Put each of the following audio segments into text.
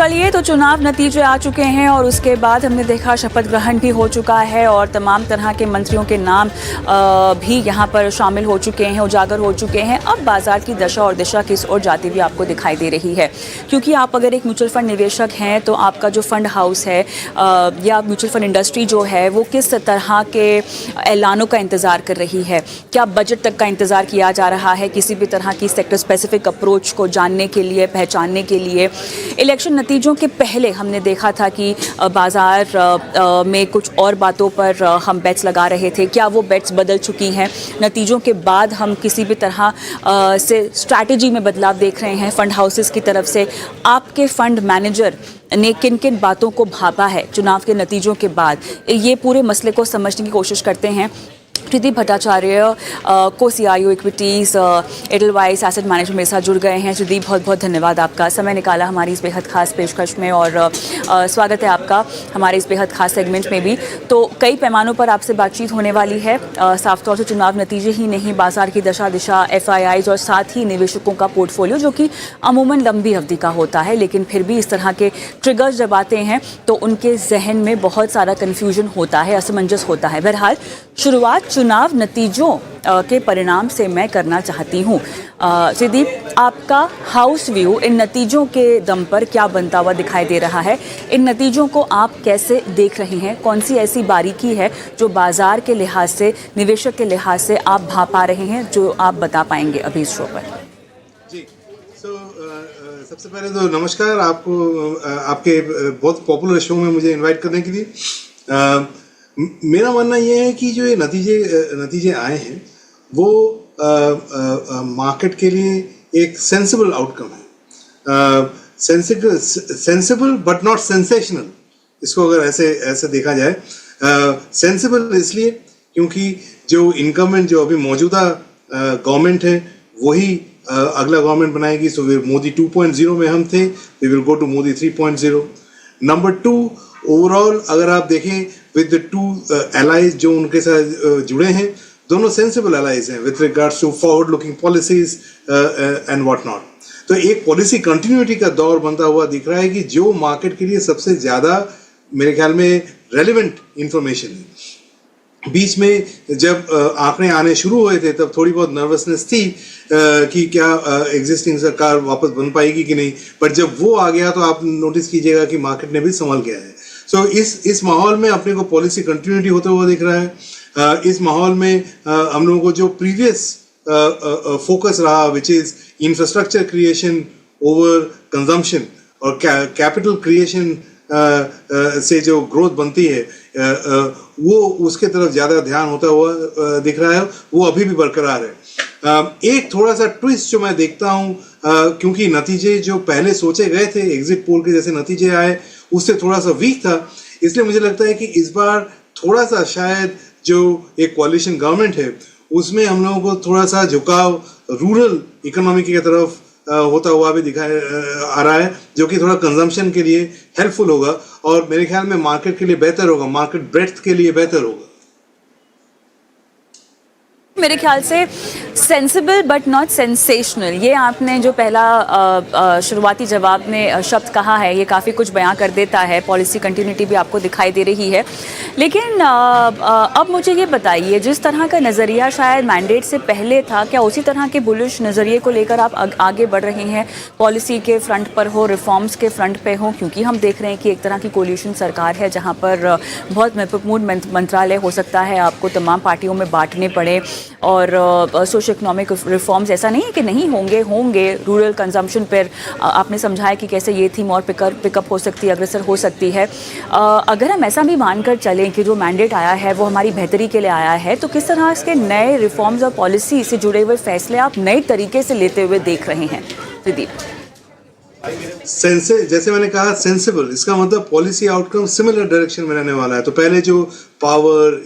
चलिए, तो चुनाव नतीजे आ चुके हैं और उसके बाद हमने देखा शपथ ग्रहण भी हो चुका है और तमाम तरह के मंत्रियों के नाम भी यहाँ पर शामिल हो चुके हैं, उजागर हो चुके हैं। अब बाजार की दशा और दिशा किस ओर जाती हुई आपको दिखाई दे रही है, क्योंकि आप अगर एक म्यूचुअल फंड निवेशक हैं तो आपका जो फंड हाउस है या म्यूचुअल फंड इंडस्ट्री जो है वो किस तरह के ऐलानों का इंतज़ार कर रही है। क्या बजट तक का इंतज़ार किया जा रहा है किसी भी तरह की सेक्टर स्पेसिफिक अप्रोच को जानने के लिए, पहचानने के लिए। इलेक्शन नतीजों के पहले हमने देखा था कि बाज़ार में कुछ और बातों पर हम बेट्स लगा रहे थे, क्या वो बेट्स बदल चुकी हैं। नतीजों के बाद हम किसी भी तरह से स्ट्रैटेजी में बदलाव देख रहे हैं फंड हाउसेस की तरफ से। आपके फंड मैनेजर ने किन किन बातों को भापा है चुनाव के नतीजों के बाद, ये पूरे मसले को समझने की कोशिश करते हैं। प्रदीप भट्टाचार्य को CIO equities Edelweiss asset management मेरे साथ जुड़ गए हैं। प्रदीप, बहुत बहुत धन्यवाद आपका, समय निकाला हमारी इस बेहद खास पेशकश में और स्वागत है आपका हमारे इस बेहद खास सेगमेंट में भी। तो कई पैमानों पर आपसे बातचीत होने वाली है, साफ तौर से चुनाव नतीजे ही नहीं, बाजार की दशा दिशा, FIIs और साथ ही निवेशकों का पोर्टफोलियो, जो कि अमूमन लंबी अवधि का होता है, लेकिन फिर भी इस तरह के ट्रिगर्स जब आते हैं तो उनके जहन में बहुत सारा कन्फ्यूजन होता है, असमंजस होता है। बहरहाल शुरुआत चुनाव नतीजों के परिणाम से मैं करना चाहती हूँ। प्रदीप, आपका हाउस व्यू इन नतीजों के दम पर क्या बनता हुआ दिखाई दे रहा है? इन नतीजों को आप कैसे देख रहे हैं? कौन सी ऐसी बारीकी है जो बाजार के लिहाज से, निवेशक के लिहाज से आप भापा रहे हैं, जो आप बता पाएंगे अभी इस शो पर? जी, सबसे पहले तो नमस्कार आपको, आपके बहुत पॉपुलर शो में मुझे इनवाइट करने के लिए। मेरा मानना ये है कि जो ये नतीजे आए हैं वो मार्केट के लिए एक सेंसिबल आउटकम है। सेंसिबल बट नॉट सेंसेशनल, इसको अगर ऐसे देखा जाए। सेंसिबल इसलिए क्योंकि जो इनकमेंट, जो अभी मौजूदा गवर्नमेंट है, वही अगला गवर्नमेंट बनाएगी। सो मोदी 2.0 में हम थे, we will go to Modi 3.0। Number 2, overall अगर आप देखें विद द टू एलाइज जो उनके साथ जुड़े हैं, दोनों सेंसिबल एलाइज हैं with regards to forward looking policies and what not. तो एक पॉलिसी कंटिन्यूटी का दौर बनता हुआ दिख रहा है कि जो मार्केट के लिए सबसे ज़्यादा मेरे ख्याल में रेलिवेंट इंफॉर्मेशन है। बीच में जब आंकड़े आने शुरू हुए थे तब थोड़ी बहुत नर्वसनेस थी कि क्या एग्जिस्टिंग सरकार वापस बन पाएगी कि नहीं, पर जब वो आ गया तो आप नोटिस कीजिएगा कि मार्केट ने भी संभल गया है। सो इस माहौल में अपने को पॉलिसी कंटिन्यूटी होते हुआ दिख रहा है। इस माहौल में हम लोगों को जो प्रीवियस फोकस रहा, which is infrastructure creation over consumption और कैपिटल क्रिएशन से जो ग्रोथ बनती है, वो उसके तरफ ज़्यादा ध्यान होता हुआ दिख रहा है, वो अभी भी बरकरार है। एक थोड़ा सा ट्विस्ट जो मैं देखता हूँ, क्योंकि नतीजे जो पहले सोचे गए थे एग्जिट पोल के जैसे नतीजे आए, उससे थोड़ा सा वीक था, इसलिए मुझे लगता है कि इस बार थोड़ा सा शायद जो एक कोalition गवर्नमेंट है उसमें हम लोगों को थोड़ा सा झुकाव रूरल इकोनॉमी की तरफ होता हुआ भी दिखाई आ रहा है, जो कि थोड़ा कंजम्पशन के लिए हेल्पफुल होगा और मेरे ख्याल में मार्केट के लिए बेहतर होगा, मार्केट ब्रेड्थ के लिए बेहतर होगा। मेरे ख्याल से सेंसिबल बट नॉट सेंसेशनल, ये आपने जो पहला शुरुआती जवाब में शब्द कहा है, ये काफ़ी कुछ बयां कर देता है। पॉलिसी कंटिन्यूटी भी आपको दिखाई दे रही है, लेकिन अब मुझे ये बताइए, जिस तरह का नज़रिया शायद मैंडेट से पहले था, क्या उसी तरह के बुलिश नज़रिए को लेकर आप आगे बढ़ रहे हैं? पॉलिसी के फ्रंट पर हो, रिफॉर्म्स के फ्रंट पे हो, क्योंकि हम देख रहे हैं कि एक तरह की कोलिशन सरकार है जहाँ पर बहुत महत्वपूर्ण मंत्रालय हो सकता है आपको तमाम पार्टियों में बांटने पड़े और सोशो इकोनॉमिक रिफॉर्म्स ऐसा नहीं है कि नहीं होंगे। रूरल कंजम्पशन पर आपने समझाया कि कैसे ये थीम और पिकअप हो सकती है, अग्रसर हो सकती है। अगर हम ऐसा भी मानकर चलें कि जो मैंडेट आया है वो हमारी बेहतरी के लिए आया है, तो किस तरह इसके नए रिफॉर्म्स और पॉलिसी से जुड़े हुए फैसले आप नए तरीके से लेते हुए देख रहे हैं? प्रदीप, जैसे मैंने कहा सेंसिबल, इसका मतलब पॉलिसी आउटकम सिमिलर डायरेक्शन में रहने वाला है। तो पहले जो पावर,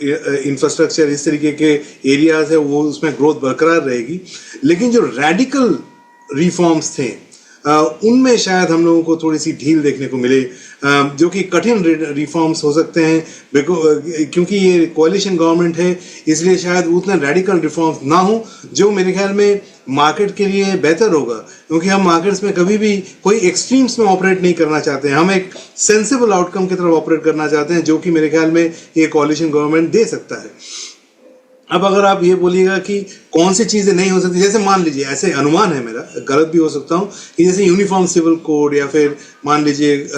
इंफ्रास्ट्रक्चर, इस तरीके के एरियाज है वो उसमें ग्रोथ बरकरार रहेगी, लेकिन जो रेडिकल रिफॉर्म्स थे उनमें शायद हम लोगों को थोड़ी सी ढील देखने को मिले, जो कि कठिन रिफॉर्म्स हो सकते हैं क्योंकि ये कोalition गवर्नमेंट है, इसलिए शायद उतने रेडिकल रिफॉर्म्स ना हो जो मेरे ख्याल में मार्केट के लिए बेहतर होगा, क्योंकि हम मार्केट्स में कभी भी कोई एक्सट्रीम्स में ऑपरेट नहीं करना चाहते हैं। हम एक सेंसिबल आउटकम की तरफ ऑपरेट करना चाहते हैं, जो कि मेरे ख्याल में ये कोalition गवर्नमेंट दे सकता है। अब अगर आप ये बोलिएगा कि कौन सी चीज़ें नहीं हो सकती, जैसे मान लीजिए, ऐसे अनुमान है मेरा, गलत भी हो सकता हूँ, कि जैसे यूनिफॉर्म सिविल कोड, या फिर मान लीजिए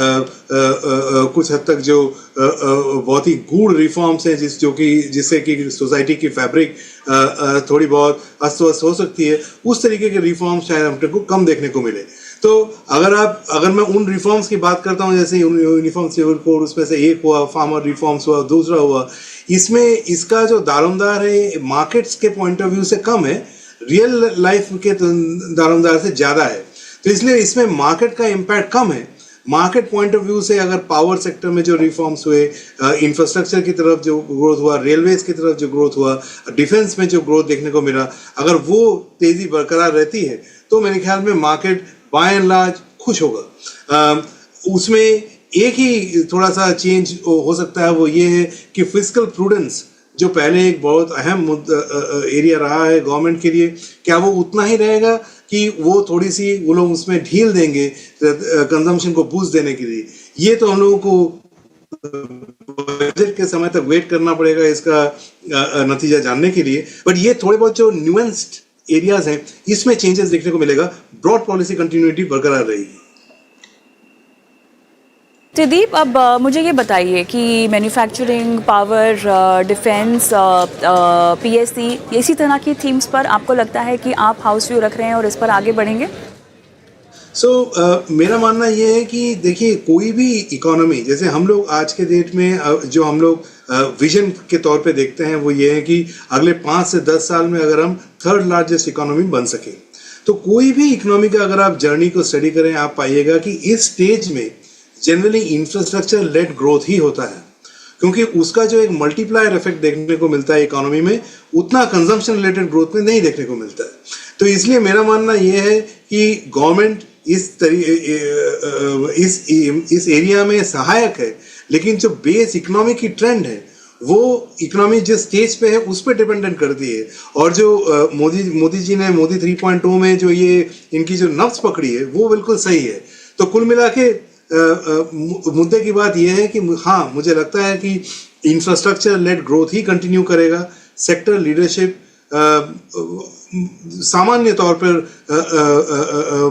कुछ हद तक जो बहुत ही गूढ़ रिफॉर्म्स हैं जिससे कि सोसाइटी की फैब्रिक थोड़ी बहुत अस्त व्यस्त हो सकती है, उस तरीके के रिफॉर्म्स शायद हमको को कम देखने को मिले। तो अगर मैं उन रिफॉर्म्स की बात करता हूँ, जैसे यूनिफॉर्म सिविल कोड, उसमें से एक हुआ, फार्मर रिफॉर्म्स हुआ, दूसरा हुआ, इसमें इसका जो दारोमदार है मार्केट्स के पॉइंट ऑफ व्यू से कम है, रियल लाइफ के दारोमदार से ज़्यादा है। तो इसलिए इसमें मार्केट का इम्पैक्ट कम है। मार्केट पॉइंट ऑफ व्यू से अगर पावर सेक्टर में जो रिफॉर्म्स हुए, इंफ्रास्ट्रक्चर की तरफ जो ग्रोथ हुआ, रेलवेज की तरफ जो ग्रोथ हुआ, डिफेंस में जो ग्रोथ देखने को मिला, अगर वो तेज़ी बरकरार रहती है तो मेरे ख्याल में मार्केट बाय एंड लार्ज खुश होगा। उसमें एक ही थोड़ा सा चेंज हो सकता है, वो ये है कि फिस्कल प्रूडेंस जो पहले एक बहुत अहम एरिया रहा है गवर्नमेंट के लिए, क्या वो उतना ही रहेगा कि वो थोड़ी सी वो लोग उसमें ढील देंगे कंजम्पशन को बूस्ट देने के लिए? ये तो हम लोगों को बजट के समय तक वेट करना पड़ेगा इसका नतीजा जानने के लिए। बट ये थोड़े बहुत जो न्यूएंस्ड एरियाज हैं, इसमें चेंजेस देखने को मिलेगा। ब्रॉड पॉलिसी कंटिन्यूटी बरकरार रहेगी। त्रिदीप, अब मुझे ये बताइए कि मैन्युफैक्चरिंग, पावर, डिफेंस, पीएससी, इसी तरह की थीम्स पर आपको लगता है कि आप हाउस व्यू रख रहे हैं और इस पर आगे बढ़ेंगे? मेरा मानना ये है कि देखिए, कोई भी इकोनॉमी, जैसे हम लोग आज के डेट में जो हम लोग विजन के तौर पे देखते हैं, वो ये है कि अगले 5 से 10 साल में अगर हम थर्ड लार्जेस्ट इकोनॉमी बन सके, तो कोई भी इकोनॉमी का अगर आप जर्नी को स्टडी करें, आप पाइएगा कि इस स्टेज में जनरली इंफ्रास्ट्रक्चर लेड ग्रोथ ही होता है, क्योंकि उसका जो एक मल्टीप्लायर इफेक्ट देखने को मिलता है इकोनॉमी में, उतना कंजम्पशन रिलेटेड ग्रोथ में नहीं देखने को मिलता है। तो इसलिए मेरा मानना यह है कि गवर्नमेंट इस एरिया में सहायक है, लेकिन जो बेस इकोनॉमी की ट्रेंड है, वो इकोनॉमी जिस स्टेज पे है उस पर डिपेंडेंट करती है। और जो मोदी जी ने मोदी 3.0 में जो ये इनकी जो नब्ज पकड़ी है, वो बिल्कुल सही है। तो कुल मिला के मुद्दे की बात यह है कि हाँ, मुझे लगता है कि इंफ्रास्ट्रक्चर लेड ग्रोथ ही कंटिन्यू करेगा। सेक्टर लीडरशिप सामान्य तौर पर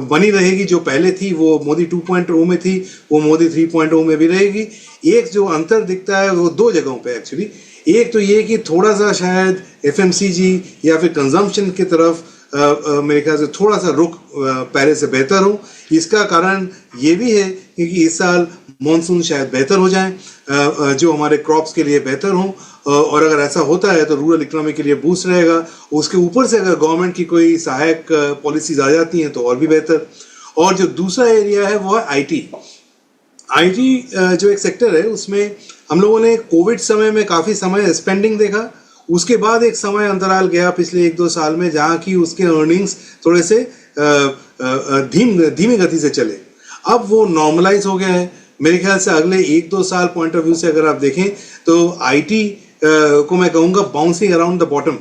बनी रहेगी, जो पहले थी वो मोदी 2.0 में थी, वो मोदी 3.0 में भी रहेगी। एक जो अंतर दिखता है वो 2 जगहों पे एक्चुअली। एक तो ये कि थोड़ा सा शायद एफएमसीजी या फिर कंजम्पशन की तरफ मेरे ख्याल से थोड़ा सा रुख पहले से बेहतर हो। इसका कारण ये भी है क्योंकि इस साल मॉनसून शायद बेहतर हो जाए, जो हमारे क्रॉप्स के लिए बेहतर हो, और अगर ऐसा होता है तो रूरल इकोनॉमी के लिए बूस्ट रहेगा। उसके ऊपर से अगर गवर्नमेंट की कोई सहायक पॉलिसीज आ जाती हैं तो और भी बेहतर। और जो दूसरा एरिया है वो है आईटी जो एक सेक्टर है, उसमें हम लोगों ने कोविड समय में काफ़ी समय स्पेंडिंग देखा। उसके बाद एक समय अंतराल गया पिछले 1-2 साल में, जहाँ की उसके अर्निंग्स थोड़े से धीमी गति से चले। अब वो नॉर्मलाइज हो गया है। मेरे ख्याल से अगले 1-2 साल पॉइंट ऑफ व्यू से अगर आप देखें तो आईटी को मैं कहूँगा बाउंसिंग अराउंड द बॉटम,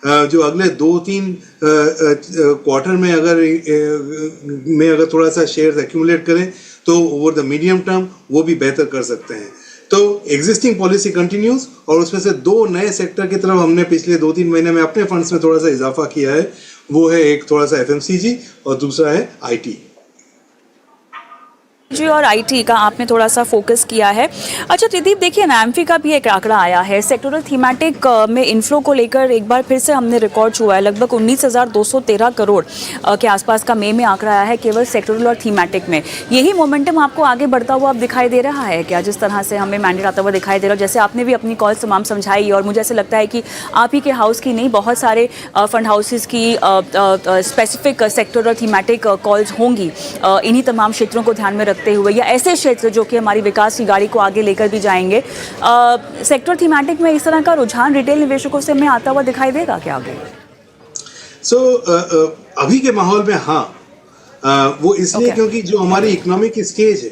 जो अगले 2-3 क्वार्टर में अगर थोड़ा सा शेयर एक्यूमुलेट करें तो ओवर द मीडियम टर्म वो भी बेहतर कर सकते हैं। तो एग्जिस्टिंग पॉलिसी कंटिन्यूज, और उसमें से 2 नए सेक्टर की तरफ हमने पिछले 2-3 महीने में अपने फंड्स में थोड़ा सा इजाफा किया है। वो है एक थोड़ा सा एफएमसीजी और दूसरा है आईटी जी, और आईटी का आपने थोड़ा सा फोकस किया है। अच्छा त्रिदीप, देखिए एमफी का भी एक आंकड़ा आया है सेक्टोरल थीमेटिक में इन्फ्लो को लेकर। एक बार फिर से हमने रिकॉर्ड हुआ है, लगभग 19,213 करोड़ के आसपास का मई में आंकड़ा आया है केवल सेक्टोरल और थीमेटिक में। यही मोमेंटम आपको आगे बढ़ता हुआ अब दिखाई दे रहा है क्या? जिस तरह से हमें मैंडेट आता हुआ दिखाई दे रहा है, जैसे आपने भी अपनी कॉल तमाम समझाई, और मुझे ऐसे लगता है कि आप ही के हाउस की नहीं, बहुत सारे फंड हाउसेस की स्पेसिफिक सेक्टोरल थीमेटिक कॉल्स होंगी इन्हीं तमाम क्षेत्रों को ध्यान में रखते हुए, या ऐसे क्षेत्र जो कि हमारी विकास की गाड़ी को आगे लेकर भी जाएंगे। सेक्टर थीमेटिक में इस तरह का रुझान रिटेल निवेशकों से हमें आता हुआ दिखाई देगा क्या आगे? अभी के माहौल में हाँ, वो इसलिए क्योंकि जो हमारी इकोनॉमिक स्टेज है,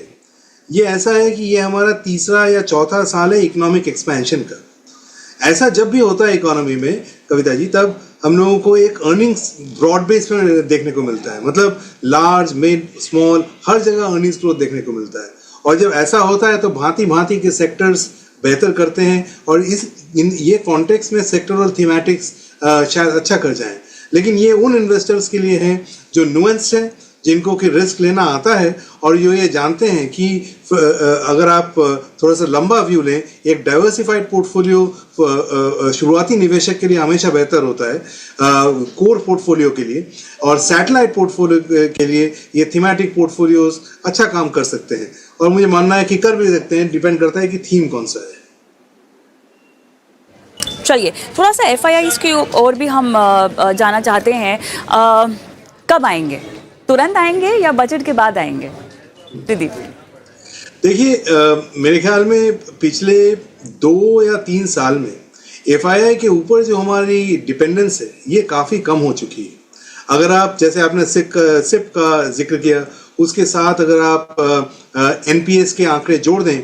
ये ऐसा है कि ये हमारा 3रा या 4था साल है इकोनॉमिक एक्सपेंशन का। ऐसा जब भी होता है इकोनॉमी में कविता जी, तब हम लोगों को एक अर्निंग्स ब्रॉड बेस में देखने को मिलता है, मतलब लार्ज मिड स्मॉल हर जगह अर्निंग्स ग्रोथ देखने को मिलता है। और जब ऐसा होता है तो भांति भांति के सेक्टर्स बेहतर करते हैं और ये कॉन्टेक्स्ट में सेक्टरल थीमेटिक्स शायद अच्छा कर जाएं। लेकिन ये उन इन्वेस्टर्स के लिए है जो नुएंस्ड है, जिनको कि रिस्क लेना आता है और जो ये जानते हैं कि अगर आप थोड़ा सा लंबा व्यू लें, एक डाइवर्सिफाइड पोर्टफोलियो शुरुआती निवेशक के लिए हमेशा बेहतर होता है कोर पोर्टफोलियो के लिए, और सैटेलाइट पोर्टफोलियो के लिए ये थीमेटिक पोर्टफोलियोज अच्छा काम कर सकते हैं। और मुझे मानना है कि कर भी सकते हैं, डिपेंड करता है कि थीम कौन सा है। चलिए थोड़ा सा FIIs की ओर भी हम जाना चाहते हैं। कब आएंगे, तुरंत आएंगे या बजट के बाद आएंगे दीदी? देखिए मेरे ख्याल में पिछले 2 या 3 साल में FII के ऊपर जो हमारी डिपेंडेंस है ये काफ़ी कम हो चुकी है। अगर आप जैसे आपने सिप का जिक्र किया, उसके साथ अगर आप NPS के आंकड़े जोड़ दें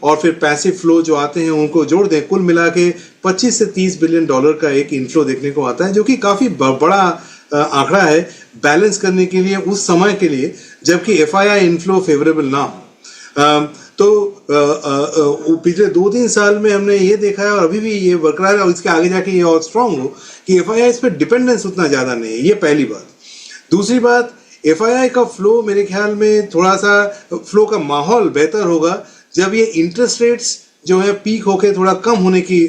और फिर पैसिव फ्लो जो आते हैं उनको जोड़ दें, कुल मिला के 25 से 30 बिलियन डॉलर का एक इनफ्लो देखने को आता है, जो कि काफ़ी बड़ा आंकड़ा है बैलेंस करने के लिए उस समय के लिए जबकि FII इनफ्लो फेवरेबल ना हो। तो पिछले 2-3 साल में हमने ये देखा है और अभी भी ये बरकरार है और इसके आगे जाके ये और स्ट्रांग हो कि FII इस पर डिपेंडेंस उतना ज़्यादा नहीं है। ये पहली बात। दूसरी बात, FII का फ्लो मेरे ख्याल में थोड़ा सा फ्लो का माहौल बेहतर होगा जब ये इंटरेस्ट रेट्स जो है पीक होके थोड़ा कम होने की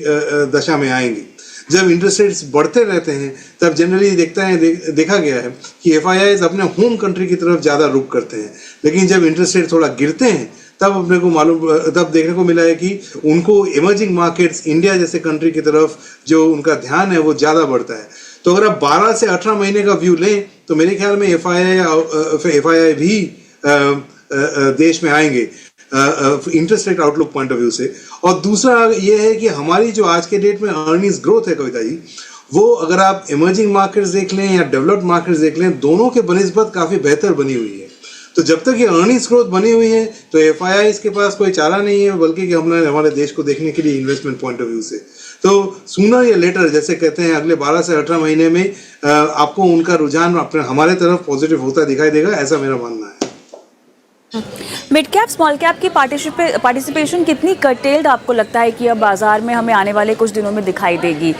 दशा में आएंगे। जब इंटरेस्ट रेट्स बढ़ते रहते हैं तब जनरली देखा गया है कि FIIs अपने होम कंट्री की तरफ ज़्यादा रुख करते हैं, लेकिन जब इंटरेस्ट रेट थोड़ा गिरते हैं तब देखने को मिला है कि उनको इमर्जिंग मार्केट्स इंडिया जैसे कंट्री की तरफ जो उनका ध्यान है वो ज़्यादा बढ़ता है। तो अगर आप 12 से 18 महीने का व्यू लें तो मेरे ख्याल में FII भी देश में आएंगे interest rate outlook point of view से। और दूसरा ये है कि हमारी जो आज के डेट में अर्निंग्स ग्रोथ है कविता जी, वो अगर आप इमर्जिंग मार्केट्स देख लें या डेवलप्ड मार्केट्स देख लें, दोनों के बनिस्बत काफ़ी बेहतर बनी हुई है। तो जब तक ये अर्निंग्स ग्रोथ बनी हुई है तो FIIs के पास कोई चारा नहीं है बल्कि कि हमारे देश को देखने के लिए इन्वेस्टमेंट पॉइंट ऑफ व्यू से। तो सूनर या लेटर जैसे कहते हैं अगले 12 से 18 महीने में आपको उनका रुझान हमारे तरफ पॉजिटिव होता दिखाई देगा, ऐसा मेरा मानना है। मिड कैप स्मॉल कैप की पार्टिसिपेशन कितनी कर्टेल्ड आपको लगता है कि अब बाजार में हमें आने वाले कुछ दिनों में दिखाई देगी?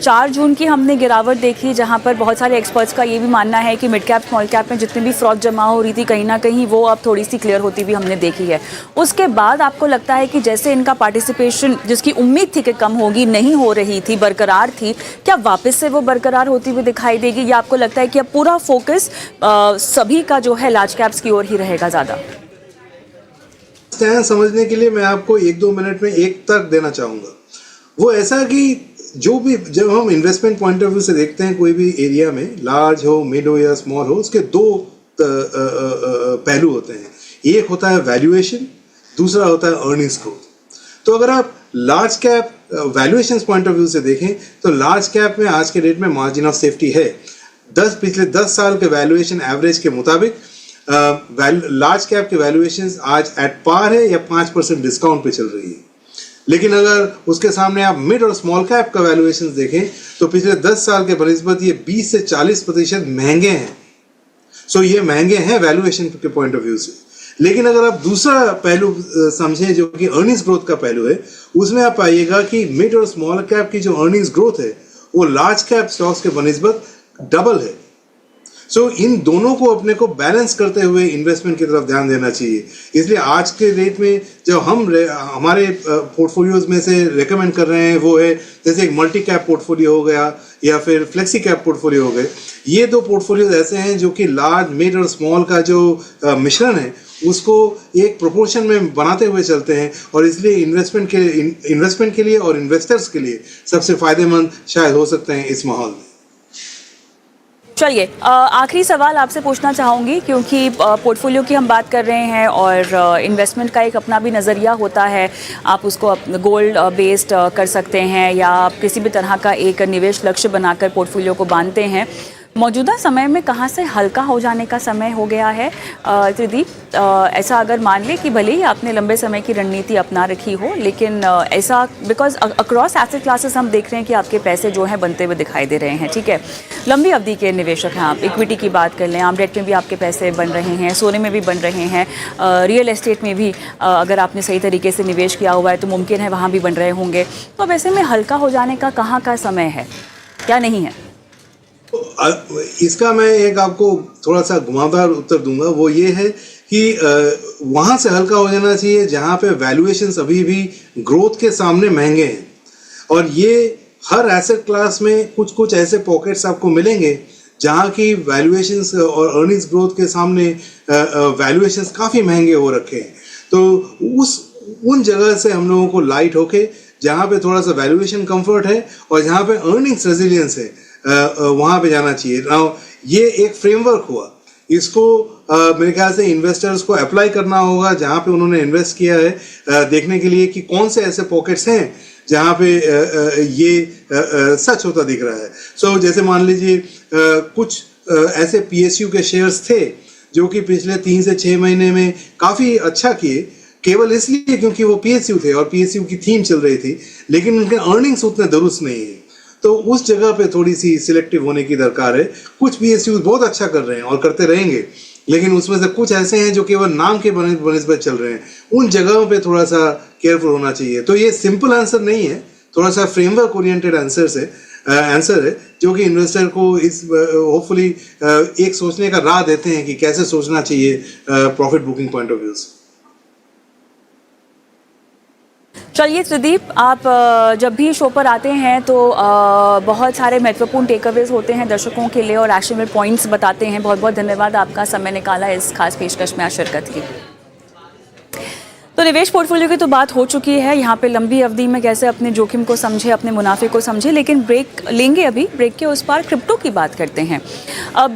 4 जून की हमने गिरावट देखी जहां पर बहुत सारे एक्सपर्ट्स का ये भी मानना है कि मिड कैप स्मॉल कैप में जितनी भी फ्रॉड जमा हो रही थी कहीं ना कहीं वो अब थोड़ी सी क्लियर होती भी हमने देखी है। उसके बाद आपको लगता है कि जैसे इनका पार्टिसिपेशन जिसकी उम्मीद थी कि कम होगी नहीं हो रही थी, बरकरार थी, क्या वापस से वो बरकरार होती हुई दिखाई देगी या आपको लगता है कि अब पूरा फोकस सभी का जो है लार्ज कैप्स की ओर ही रहेगा ज़्यादा? समझने के लिए मैं आपको 1-2 मिनट में एक तर्क देना चाहूँगा। वो ऐसा कि जब हम इन्वेस्टमेंट पॉइंट ऑफ व्यू से देखते हैं कोई भी एरिया में, लार्ज हो मिड हो या स्मॉल हो, उसके 2 पहलू होते हैं। एक होता है वैल्यूएशन, दूसरा होता है अर्निंग्स ग्रोथ। तो अगर आप large cap valuation point of view से देखें तो लार्ज कैप में आज के डेट में मार्जिन ऑफ सेफ्टी है। पिछले 10 साल के वैल्यूएशन एवरेज के मुताबिक लार्ज कैप के वैल्यूएशंस आज एट पार है या 5% डिस्काउंट पे चल रही है। लेकिन अगर उसके सामने आप मिड और स्मॉल कैप का वैल्यूएशंस देखें तो पिछले 10 साल के बनिस्बत ये 20 से 40% महंगे हैं। सो ये महंगे हैं वैल्यूएशन के पॉइंट ऑफ व्यू से। लेकिन अगर आप दूसरा पहलू समझें जो कि अर्निंग्स ग्रोथ का पहलू है, उसमें आप पाइएगा कि मिड और स्मॉल कैप की जो अर्निंग्स ग्रोथ है वो लार्ज कैप स्टॉक्स के बनिस्बत डबल है। सो इन दोनों को अपने को बैलेंस करते हुए इन्वेस्टमेंट की तरफ ध्यान देना चाहिए। इसलिए आज के डेट में जो हम हमारे पोर्टफोलियोज में से रेकमेंड कर रहे हैं वो है जैसे एक मल्टी कैप पोर्टफोलियो हो गया या फिर फ्लेक्सी कैप पोर्टफोलियो हो गए। ये 2 पोर्टफोलियोज ऐसे हैं जो कि लार्ज मिड और स्मॉल का जो मिश्रण है उसको एक प्रोपोर्शन में बनाते हुए चलते हैं और इसलिए इन्वेस्टमेंट के लिए और इन्वेस्टर्स के लिए सबसे फायदेमंद शायद हो सकते हैं इस माहौल में। चलिए आखिरी सवाल आपसे पूछना चाहूँगी क्योंकि पोर्टफोलियो की हम बात कर रहे हैं और इन्वेस्टमेंट का एक अपना भी नज़रिया होता है। आप उसको गोल्ड बेस्ड कर सकते हैं या आप किसी भी तरह का एक निवेश लक्ष्य बनाकर पोर्टफोलियो को बांधते हैं। मौजूदा समय में कहाँ से हल्का हो जाने का समय हो गया है त्रिदीप? ऐसा अगर मान ले कि भले ही आपने लंबे समय की रणनीति अपना रखी हो, लेकिन ऐसा बिकॉज अक्रॉस एसेट क्लासेस हम देख रहे हैं कि आपके पैसे जो हैं बनते हुए दिखाई दे रहे हैं, ठीक है। लंबी अवधि के निवेशक हैं आप, इक्विटी की बात कर लें, आमडेट में भी आपके पैसे बन रहे हैं, सोने में भी बन रहे हैं, रियल एस्टेट में भी अगर आपने सही तरीके से निवेश किया हुआ है तो मुमकिन है वहाँ भी बन रहे होंगे। तो अब ऐसे में हल्का हो जाने का कहाँ का समय है, क्या नहीं है? इसका मैं एक आपको थोड़ा सा घुमावदार उत्तर दूंगा, वो ये है कि वहाँ से हल्का हो जाना चाहिए जहाँ पे वैल्यूएशंस अभी भी ग्रोथ के सामने महंगे हैं। और ये हर एसेट क्लास में कुछ कुछ ऐसे पॉकेट्स आपको मिलेंगे जहाँ की वैल्यूएशंस और अर्निंग्स ग्रोथ के सामने वैल्यूएशंस काफ़ी महंगे हो रखे हैं। तो उन जगह से हम लोगों को लाइट होके जहाँ पे थोड़ा सा वैल्यूएशन कंफर्ट है और जहाँ पे अर्निंग्स रेजिलियंस है वहाँ पे जाना चाहिए। नाउ ये एक फ्रेमवर्क हुआ, इसको मेरे ख्याल से इन्वेस्टर्स को अप्लाई करना होगा जहाँ पे उन्होंने इन्वेस्ट किया है, देखने के लिए कि कौन से ऐसे पॉकेट्स हैं जहाँ पे ये सच होता दिख रहा है। सो जैसे मान लीजिए कुछ ऐसे पीएसयू के शेयर्स थे जो कि पिछले 3 से 6 महीने में काफ़ी अच्छा किए, केवल इसलिए क्योंकि वो पीएसयू थे और पीएसयू की थीम चल रही थी, लेकिन उनके अर्निंग्स उतने दुरुस्त नहीं है। तो उस जगह पे थोड़ी सी सिलेक्टिव होने की दरकार है। कुछ पीएसयू बहुत अच्छा कर रहे हैं और करते रहेंगे, लेकिन उसमें से कुछ ऐसे हैं जो केवल नाम के बनिस्बत चल रहे हैं, उन जगहों पे थोड़ा सा केयरफुल होना चाहिए। तो ये सिंपल आंसर नहीं है, थोड़ा सा फ्रेमवर्क ओरिएंटेड आंसर है जो कि इन्वेस्टर को इस होपफुली एक सोचने का राह देते हैं कि कैसे सोचना चाहिए profit booking point of view से। चलिए त्रिदीप, आप जब भी शो पर आते हैं तो बहुत सारे महत्वपूर्ण टेकअवेज होते हैं दर्शकों के लिए और एक्शनेबल पॉइंट्स बताते हैं। बहुत बहुत धन्यवाद आपका समय निकाला इस खास पेशकश में शिरकत की। तो निवेश पोर्टफोलियो की तो बात हो चुकी है, यहाँ पे लंबी अवधि में कैसे अपने जोखिम को समझे, अपने मुनाफे को समझे, लेकिन ब्रेक लेंगे। अभी ब्रेक के उस पार क्रिप्टो की बात करते हैं। अब